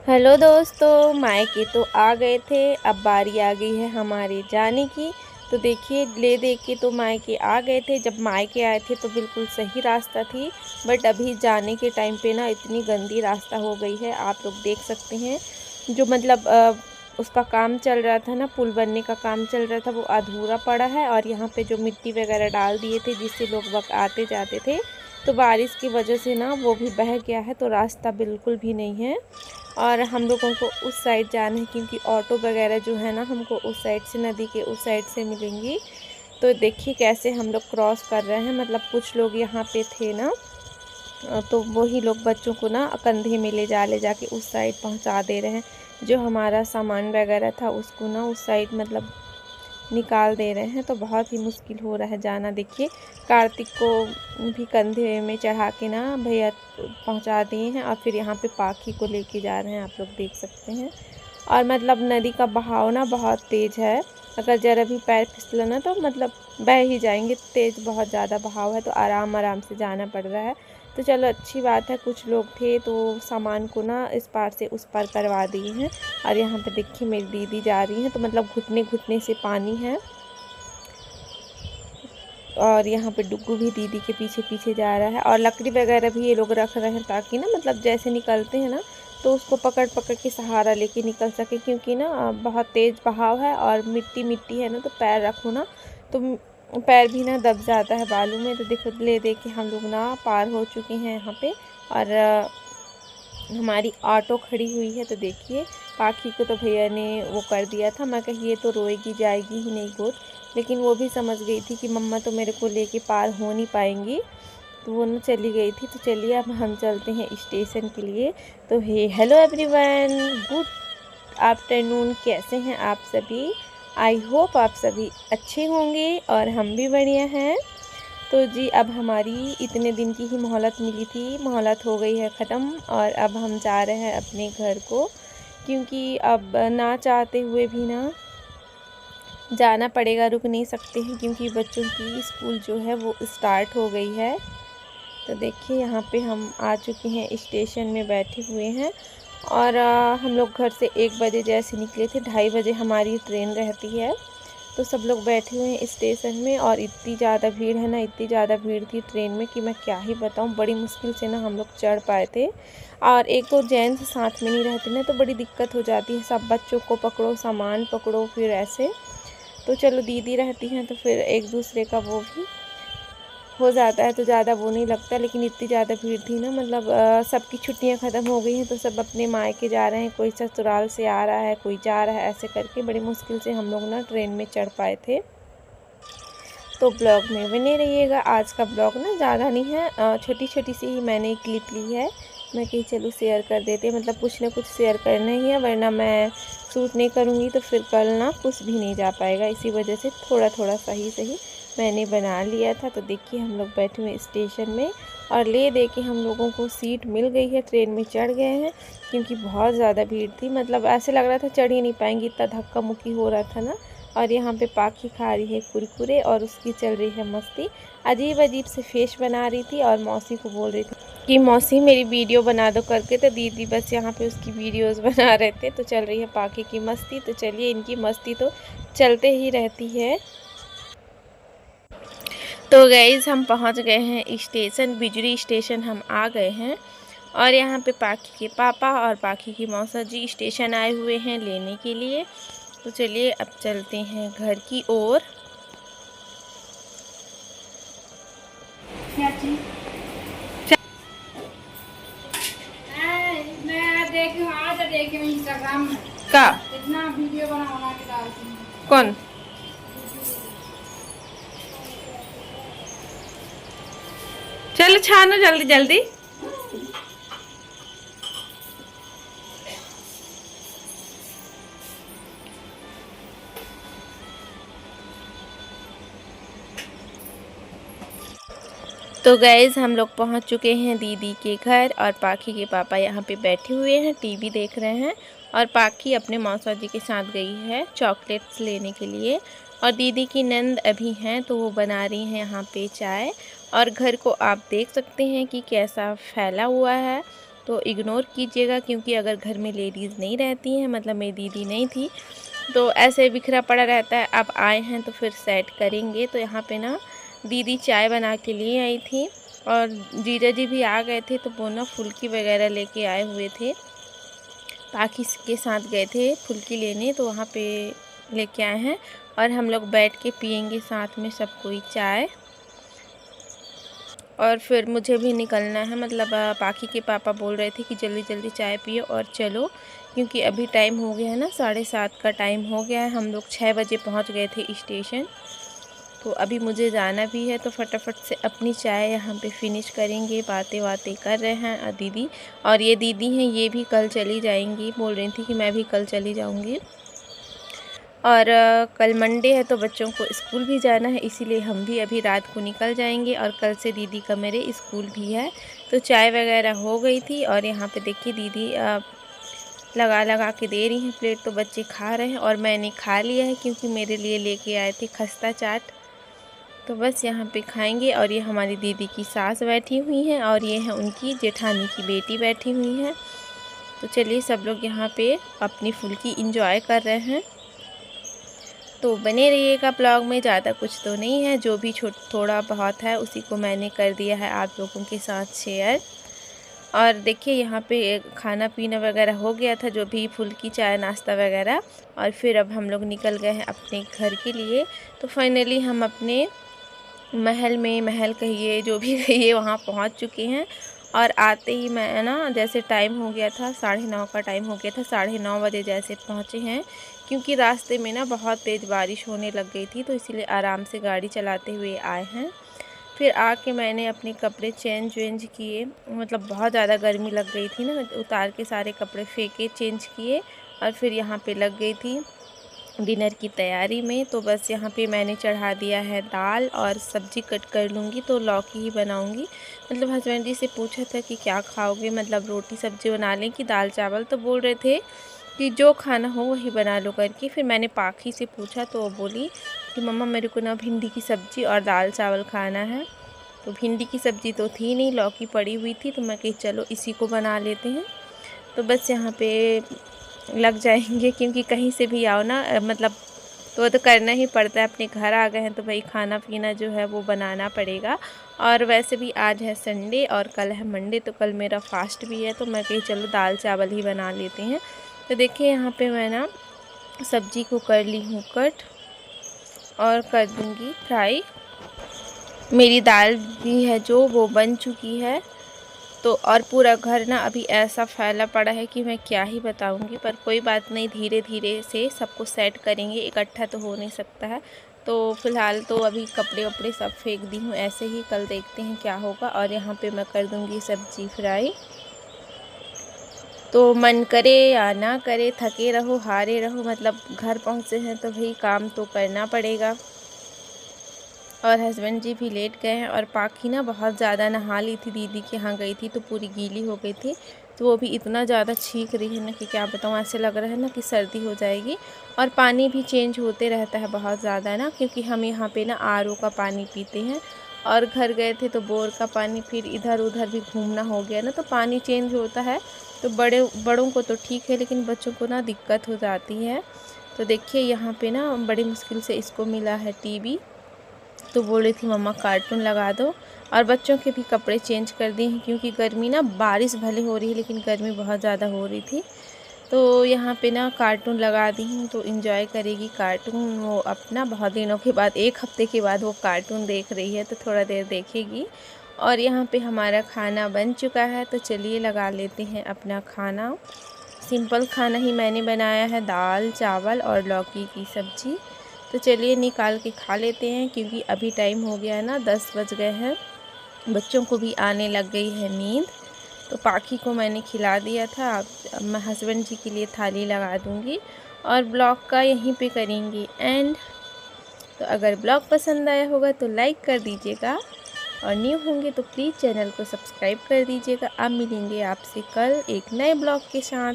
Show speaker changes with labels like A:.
A: Hello दोस्तों, मायके तो आ गए थे। अब बारी आ गई है हमारे जाने की। तो देखिए, ले दे के तो मायके आ गए थे। जब मायके आए थे तो बिल्कुल सही रास्ता थी, बट अभी जाने के टाइम पे ना इतनी गंदी रास्ता हो गई है। आप लोग देख सकते हैं जो मतलब उसका काम चल रहा था ना, पुल बनने का काम चल रहा था, वो अधूरा पड़ा है। और यहाँ पे जो मिट्टी वगैरह डाल दिए थे जिससे लोग वक्त आते जाते थे, तो बारिश की वजह से ना वो भी बह गया है। तो रास्ता बिल्कुल भी नहीं है और हम लोगों को उस साइड जाना है क्योंकि ऑटो वगैरह जो है ना हमको उस साइड से, नदी के उस साइड से मिलेंगी। तो देखिए कैसे हम लोग क्रॉस कर रहे हैं। मतलब कुछ लोग यहाँ पे थे ना, तो वही लोग बच्चों को ना कंधे में ले जाके उस साइड पहुँचा दे रहे हैं। जो हमारा सामान वगैरह था उसको ना उस साइड मतलब निकाल दे रहे हैं। तो बहुत ही मुश्किल हो रहा है जाना। देखिए, कार्तिक को भी कंधे में चढ़ा के ना भैया पहुंचा दिए हैं और फिर यहाँ पे पाखी को लेके जा रहे हैं, आप लोग देख सकते हैं। और मतलब नदी का बहाव ना बहुत तेज़ है, अगर ज़रा भी पैर फिसला ना तो मतलब बह ही जाएंगे। तेज़ बहुत ज़्यादा बहाव है, तो आराम आराम से जाना पड़ रहा है। तो चलो अच्छी बात है, कुछ लोग थे तो सामान को ना इस पार से उस पार करवा दिए हैं। और यहाँ पे देखिए मेरी दीदी जा रही हैं, तो मतलब घुटने घुटने से पानी है। और यहाँ पे डुग्गू भी दीदी के पीछे पीछे जा रहा है। और लकड़ी वगैरह भी ये लोग रख रहे हैं ताकि ना मतलब जैसे निकलते हैं ना तो उसको पकड़ पकड़ के सहारा लेके निकल सके, क्योंकि ना बहुत तेज़ बहाव है और मिट्टी मिट्टी है ना, तो पैर रखो ना तो पैर भी ना दब जाता है बालू में। तो देखो ले दे के हम लोग ना पार हो चुके हैं यहाँ पे। और हमारी ऑटो खड़ी हुई है। तो देखिए, पाखी को तो भैया ने वो कर दिया था। मैं कही ये तो रोएगी जाएगी ही नहीं गोद, लेकिन वो भी समझ गई थी कि मम्मा तो मेरे को लेके पार हो नहीं पाएंगी, तो वो ना चली गई थी। तो चलिए अब हम चलते हैं स्टेशन के लिए। तो हेलो एवरीवन, गुड आफ्टरनून। कैसे हैं आप सभी? आई होप आप सभी अच्छे होंगे और हम भी बढ़िया हैं। तो जी, अब हमारी इतने दिन की ही मोहलत मिली थी, मोहलत हो गई है ख़त्म और अब हम जा रहे हैं अपने घर को, क्योंकि अब ना चाहते हुए भी ना जाना पड़ेगा, रुक नहीं सकते हैं क्योंकि बच्चों की स्कूल जो है वो स्टार्ट हो गई है। तो देखिए यहाँ पे हम आ चुके हैं, स्टेशन में बैठे हुए हैं। और हम लोग घर से 1 बजे जैसे निकले थे, 2:30 बजे हमारी ट्रेन रहती है। तो सब लोग बैठे हुए हैं स्टेशन में और इतनी ज़्यादा भीड़ है ना, इतनी ज़्यादा भीड़ थी ट्रेन में कि मैं क्या ही बताऊं। बड़ी मुश्किल से ना हम लोग चढ़ पाए थे। और एक तो जेंट्स साथ में नहीं रहते ना, तो बड़ी दिक्कत हो जाती है। सब बच्चों को पकड़ो, सामान पकड़ो, फिर ऐसे। तो चलो दीदी रहती हैं तो फिर एक दूसरे का वो भी हो जाता है, तो ज़्यादा वो नहीं लगता। लेकिन इतनी ज़्यादा भीड़ थी ना, मतलब सबकी छुट्टियां ख़त्म हो गई हैं तो सब अपने मायके जा रहे हैं, कोई ससुराल से आ रहा है, कोई जा रहा है, ऐसे करके बड़ी मुश्किल से हम लोग ना ट्रेन में चढ़ पाए थे। तो ब्लॉग में बने रहिएगा। आज का ब्लॉग ना ज़्यादा नहीं है, छोटी छोटी सी ही मैंने क्लिप ली है। मैं कहीं चलो शेयर कर देते, मतलब कुछ ना कुछ शेयर करना ही है, वरना मैं शूट नहीं करूँगी तो फिर कल ना कुछ भी नहीं जा पाएगा। इसी वजह से थोड़ा थोड़ा सही सही मैंने बना लिया था। तो देखिए हम लोग बैठे हुए स्टेशन में और ले दे के हम लोगों को सीट मिल गई है, ट्रेन में चढ़ गए हैं। क्योंकि बहुत ज़्यादा भीड़ थी, मतलब ऐसे लग रहा था चढ़ ही नहीं पाएंगी, इतना धक्का मुक्की हो रहा था ना। और यहाँ पे पाखी खा रही है कुरकुरे और उसकी चल रही है मस्ती। अजीब अजीब से फेस बना रही थी और मौसी को बोल रही थी कि मौसी मेरी वीडियो बना दो करके। तो दीदी बस यहाँ पे उसकी वीडियोस बना रहे थे। तो चल रही है पाखी की मस्ती। तो चलिए, इनकी मस्ती तो चलते ही रहती है। तो गाइस, हम पहुँच गए हैं स्टेशन, बिजली स्टेशन हम आ गए हैं। और यहाँ पे पाखी के पापा और पाखी की मौसा जी स्टेशन आए हुए हैं लेने के लिए। तो चलिए अब चलते हैं घर की ओर। इंस्टाग्राम का इतना वीडियो बना के डालती हूँ। कौन? चलो छानो जल्दी जल्दी। तो गैस, हम लोग पहुंच चुके हैं दीदी के घर और पाखी के पापा यहाँ पे बैठे हुए हैं, टीवी देख रहे हैं। और पाखी अपने मौसा जी के साथ गई है चॉकलेट्स लेने के लिए। और दीदी की नंद अभी हैं तो वो बना रही हैं यहाँ पे चाय। और घर को आप देख सकते हैं कि कैसा फैला हुआ है। तो इग्नोर कीजिएगा, क्योंकि अगर घर में लेडीज़ नहीं रहती हैं, मतलब मेरी दीदी नहीं थी, तो ऐसे बिखरा पड़ा रहता है। अब आए हैं तो फिर सेट करेंगे। तो यहाँ पे ना दीदी चाय बना के लिए आई थी और जीजा जी भी आ गए थे, तो वो ना फुल्की वगैरह लेके आए हुए थे। पाखी के साथ गए थे फुल्की लेने, तो वहाँ पे लेके आए हैं और हम लोग बैठ के पियेंगे साथ में सब कोई चाय। और फिर मुझे भी निकलना है, मतलब पाखी के पापा बोल रहे थे कि जल्दी जल्दी चाय पियो और चलो, क्योंकि अभी टाइम हो गया है ना, 7:30 का टाइम हो गया है। हम लोग 6 बजे पहुँच गए थे स्टेशन, तो अभी मुझे जाना भी है। तो फटाफट से अपनी चाय यहाँ पे फिनिश करेंगे। बातें कर रहे हैं दीदी, और ये दीदी हैं ये भी कल चली जाएंगी, बोल रही थी कि मैं भी कल चली जाऊँगी। और कल मंडे है तो बच्चों को स्कूल भी जाना है, इसीलिए हम भी अभी रात को निकल जाएंगे। और कल से दीदी का मेरे स्कूल भी है। तो चाय वगैरह हो गई थी और यहाँ पे देखिए दीदी लगा के दे रही हैं प्लेट, तो बच्चे खा रहे हैं और मैंने खा लिया है, क्योंकि मेरे लिए लेके आए थे खस्ता चाट। तो बस यहाँ पे खाएंगे। और ये हमारी दीदी की सास बैठी हुई हैं और ये है उनकी जेठानी की बेटी बैठी हुई है। तो चलिए सब लोग यहाँ पे अपनी फुल्की इंजॉय कर रहे हैं। तो बने रहिएगा ब्लॉग में, ज़्यादा कुछ तो नहीं है, जो भी थोड़ा बहुत है उसी को मैंने कर दिया है आप लोगों के साथ शेयर। और देखिए यहाँ पे खाना पीना वगैरह हो गया था, जो भी फुल्की चाय नाश्ता वगैरह। और फिर अब हम लोग निकल गए हैं अपने घर के लिए। तो फाइनली हम अपने महल कहिए, जो भी कहिए, वहाँ पहुँच चुके हैं। और आते ही मैं ना, जैसे टाइम हो गया था 9:30 का टाइम हो गया था, 9:30 बजे जैसे पहुँचे हैं, क्योंकि रास्ते में ना बहुत तेज़ बारिश होने लग गई थी, तो इसीलिए आराम से गाड़ी चलाते हुए आए हैं। फिर आके मैंने अपने कपड़े चेंज किए, मतलब बहुत ज़्यादा गर्मी लग गई थी ना, उतार के सारे कपड़े फेंके, चेंज किए। और फिर यहाँ पे लग गई थी डिनर की तैयारी में। तो बस यहाँ पे मैंने चढ़ा दिया है दाल, और सब्ज़ी कट कर लूँगी, तो लौकी ही बनाऊँगी। मतलब हस्बैंड जी से पूछा था कि क्या खाओगे, मतलब रोटी सब्ज़ी बना लें कि दाल चावल, तो बोल रहे थे कि जो खाना हो वही बना लो करके। फिर मैंने पाखी से पूछा तो वो बोली कि मम्मा मेरे को ना भिंडी की सब्ज़ी और दाल चावल खाना है। तो भिंडी की सब्ज़ी तो थी नहीं, लौकी पड़ी हुई थी, तो मैं कही चलो इसी को बना लेते हैं। तो बस यहाँ पे लग जाएंगे, क्योंकि कहीं से भी आओ ना, मतलब तो करना ही पड़ता है। अपने घर आ गए हैं तो भाई खाना पीना जो है वो बनाना पड़ेगा। और वैसे भी आज है संडे और कल है मंडे, तो कल मेरा फास्ट भी है, तो मैं कही चलो दाल चावल ही बना लेते हैं। तो देखिए यहाँ पे मैं ना सब्ज़ी को कर ली हूँ कट और कर दूँगी फ्राई। मेरी दाल भी है जो वो बन चुकी है। तो और पूरा घर ना अभी ऐसा फैला पड़ा है कि मैं क्या ही बताऊंगी, पर कोई बात नहीं, धीरे धीरे से सबको सेट करेंगे, इकट्ठा तो हो नहीं सकता है। तो फ़िलहाल तो अभी कपड़े वपड़े सब फेंक दी हूँ ऐसे ही, कल देखते हैं क्या होगा। और यहाँ पे मैं कर दूँगी सब्ज़ी फ्राई। तो मन करे या ना करे, थके रहो हारे रहो, मतलब घर पहुँचे हैं तो भाई काम तो करना पड़ेगा। और हस्बैंड जी भी लेट गए हैं। और पाखी ना बहुत ज़्यादा नहा ली थी, दीदी के यहाँ गई थी तो पूरी गीली हो गई थी, तो वो भी इतना ज़्यादा छींक रही है ना कि क्या बताऊँ, ऐसे लग रहा है ना कि सर्दी हो जाएगी। और पानी भी चेंज होते रहता है बहुत ज़्यादा ना, क्योंकि हम यहाँ पे ना RO का पानी पीते हैं, और घर गए थे तो बोर का पानी, फिर इधर उधर भी घूमना हो गया ना, तो पानी चेंज होता है। तो बड़ों को तो ठीक है, लेकिन बच्चों को ना दिक्कत हो जाती है। तो देखिए यहाँ पे ना बड़ी मुश्किल से इसको मिला है टीवी, तो बोल रही थी मम्मा कार्टून लगा दो। और बच्चों के भी कपड़े चेंज कर दिए हैं, क्योंकि गर्मी ना, बारिश भले हो रही है लेकिन गर्मी बहुत ज़्यादा हो रही थी। तो यहाँ पे ना कार्टून लगा दी हूँ, तो इन्जॉय करेगी कार्टून वो अपना। बहुत दिनों के बाद, 1 हफ्ते के बाद वो कार्टून देख रही है, तो थोड़ा देर देखेगी। और यहाँ पे हमारा खाना बन चुका है, तो चलिए लगा लेते हैं अपना खाना। सिंपल खाना ही मैंने बनाया है, दाल चावल और लौकी की सब्ज़ी। तो चलिए निकाल के खा लेते हैं, क्योंकि अभी टाइम हो गया है ना, 10 बज गए हैं। बच्चों को भी आने लग गई है नींद। तो पाखी को मैंने खिला दिया था, अब मैं हस्बैंड जी के लिए थाली लगा दूँगी। और ब्लॉग का यहीं पे करेंगे एंड। तो अगर ब्लॉग पसंद आया होगा तो लाइक कर दीजिएगा, और न्यू होंगे तो प्लीज़ चैनल को सब्सक्राइब कर दीजिएगा। अब मिलेंगे आपसे कल एक नए ब्लॉग के साथ।